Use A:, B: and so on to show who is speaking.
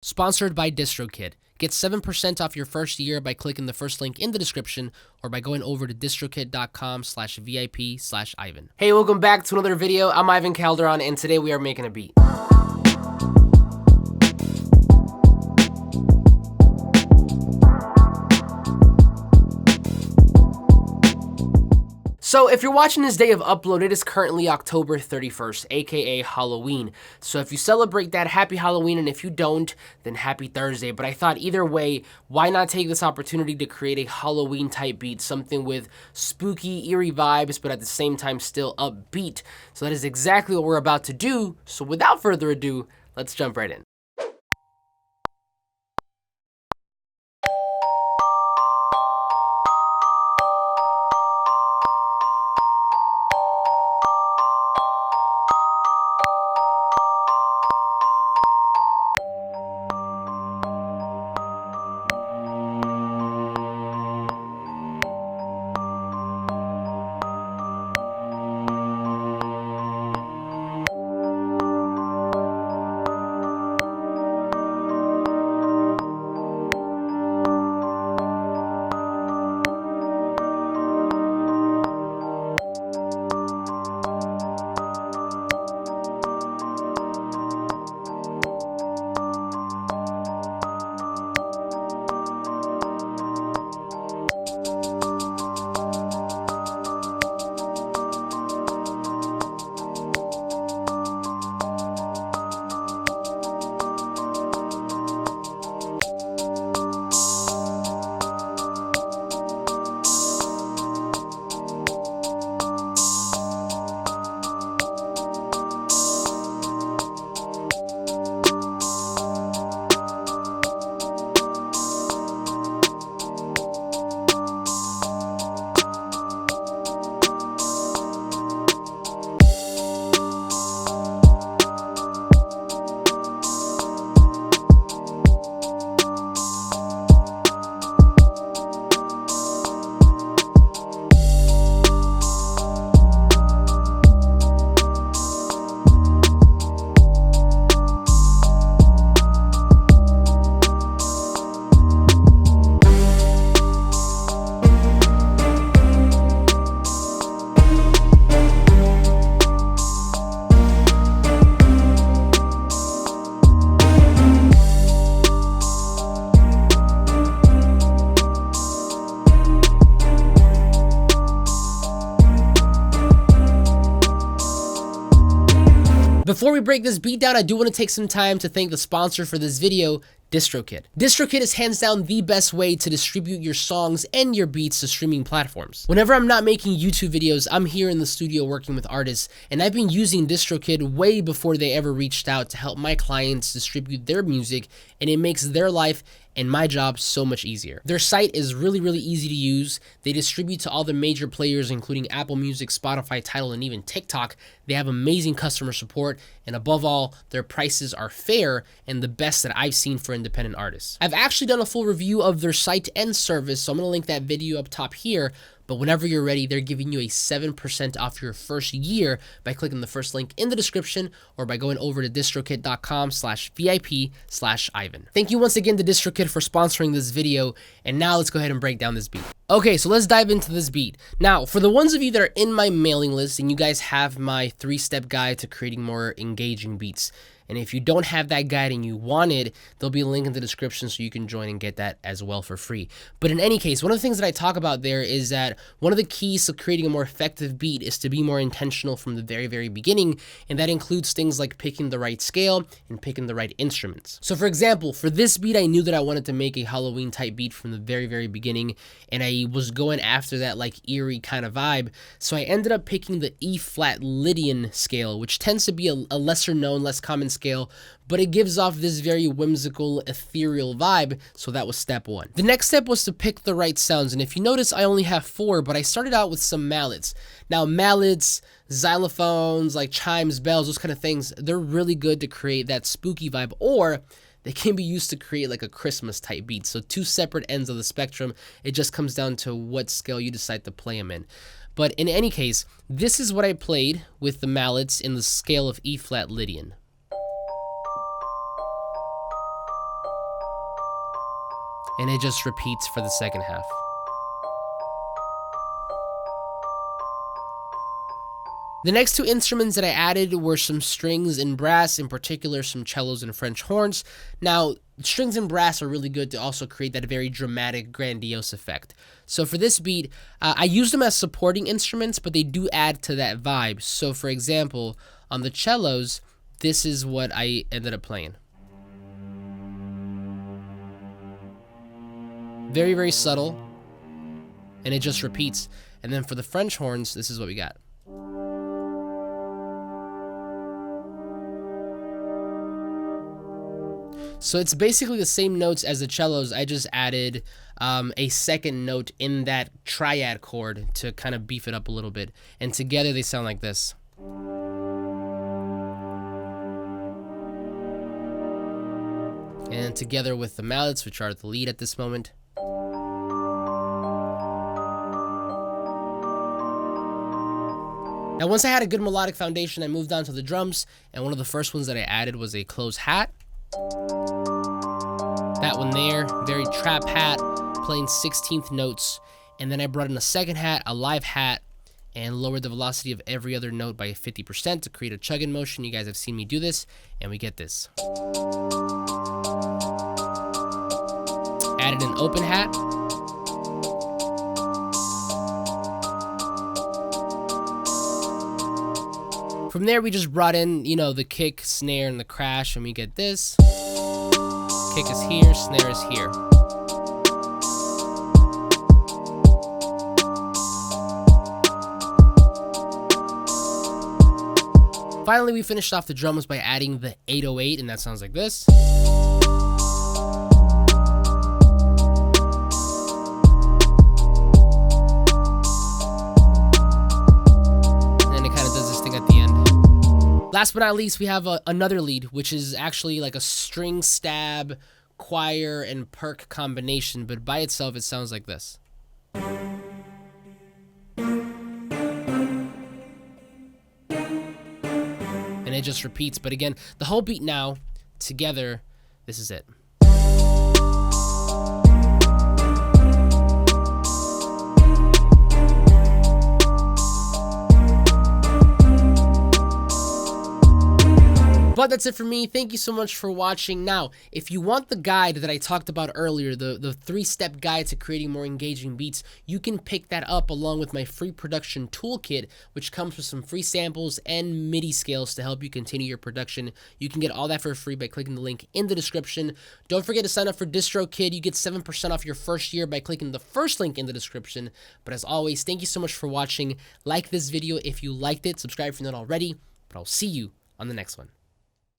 A: Sponsored by DistroKid. Get 7% off your first year by clicking the first link in the description or by going over to distrokid.com/VIP/Ivan. Hey, welcome back to another video. I'm Ivan Calderon, and today we are making a beat. So if you're watching this day of upload, it is currently October 31st, aka Halloween. So if you celebrate that, happy Halloween, and if you don't, then happy Thursday. But I thought either way, why not take this opportunity to create a Halloween type beat, something with spooky, eerie vibes, but at the same time still upbeat. So that is exactly what we're about to do. So without further ado, let's jump right in. Before we break this beat down, I do want to take some time to thank the sponsor for this video, DistroKid. DistroKid is hands down the best way to distribute your songs and your beats to streaming platforms. Whenever I'm not making YouTube videos, I'm here in the studio working with artists, and I've been using DistroKid way before they ever reached out to help my clients distribute their music, and it makes their life and my job so much easier. Their site is really easy to use. They distribute to all the major players, including Apple Music, Spotify, Tidal, and even TikTok. They have amazing customer support, and above all, their prices are fair and the best that I've seen for independent artists. I've actually done a full review of their site and service, so I'm gonna link that video up top here. But whenever you're ready, they're giving you a 7% off your first year by clicking the first link in the description or by going over to distrokid.com/VIP/Ivan. Thank you once again to DistroKid for sponsoring this video, and now let's go ahead and break down this beat. Okay, so let's dive into this beat. Now, for the ones of you that are in my mailing list and you guys have my 3-step guide to creating more engaging beats, and if you don't have that guide and you want it, there'll be a link in the description so you can join and get that as well for free. But in any case, one of the things that I talk about there is that one of the keys to creating a more effective beat is to be more intentional from the very beginning, and that includes things like picking the right scale and picking the right instruments. So for example, for this beat, I knew that I wanted to make a Halloween type beat from the very beginning, and I was going after that like eerie kind of vibe. So I ended up picking the E-flat Lydian scale, which tends to be a lesser known, less common scale, but it gives off this very whimsical, ethereal vibe, so that was step one. The next step was to pick the right sounds, and if you notice, I only have 4, but I started out with some mallets. Now, mallets, xylophones, like chimes, bells, those kind of things, they're really good to create that spooky vibe, or they can be used to create like a Christmas type beat. So 2 separate ends of the spectrum. It just comes down to what scale you decide to play them in. But in any case, this is what I played with the mallets in the scale of E-flat Lydian. and it just repeats for the second half. The next two instruments that I added were some strings and brass, in particular some cellos and French horns. Now, strings and brass are really good to also create that very dramatic, grandiose effect. So for this beat, I use them as supporting instruments, but they do add to that vibe. So for example, on the cellos, this is what I ended up playing. Very, very subtle, and it just repeats. And then for the French horns, this is what we got. So it's basically the same notes as the cellos. I just added a second note in that triad chord to kind of beef it up a little bit. And together they sound like this. And together with the mallets, which are the lead at this moment. Now, once I had a good melodic foundation, I moved on to the drums. And one of the first ones that I added was a closed hat. That one there, very trap hat, playing 16th notes. And then I brought in a second hat, a live hat, and lowered the velocity of every other note by 50% to create a chugging motion. You guys have seen me do this, and we get this. Added an open hat. From there, we just brought in, you know, the kick, snare, and the crash, and we get this. Kick is here, snare is here. Finally, we finished off the drums by adding the 808, and that sounds like this. Last but not least, we have another lead, which is actually like a string stab, choir, and perk combination, but by itself it sounds like this. And it just repeats, but again, the whole beat now, together, this is it. But that's it for me. Thank you so much for watching. Now, if you want the guide that I talked about earlier, the 3-step guide to creating more engaging beats, you can pick that up along with my free production toolkit, which comes with some free samples and MIDI scales to help you continue your production. You can get all that for free by clicking the link in the description. Don't forget to sign up for DistroKid. You get 7% off your first year by clicking the first link in the description. But as always, thank you so much for watching. Like this video if you liked it. Subscribe if you're not already. But I'll see you on the next one.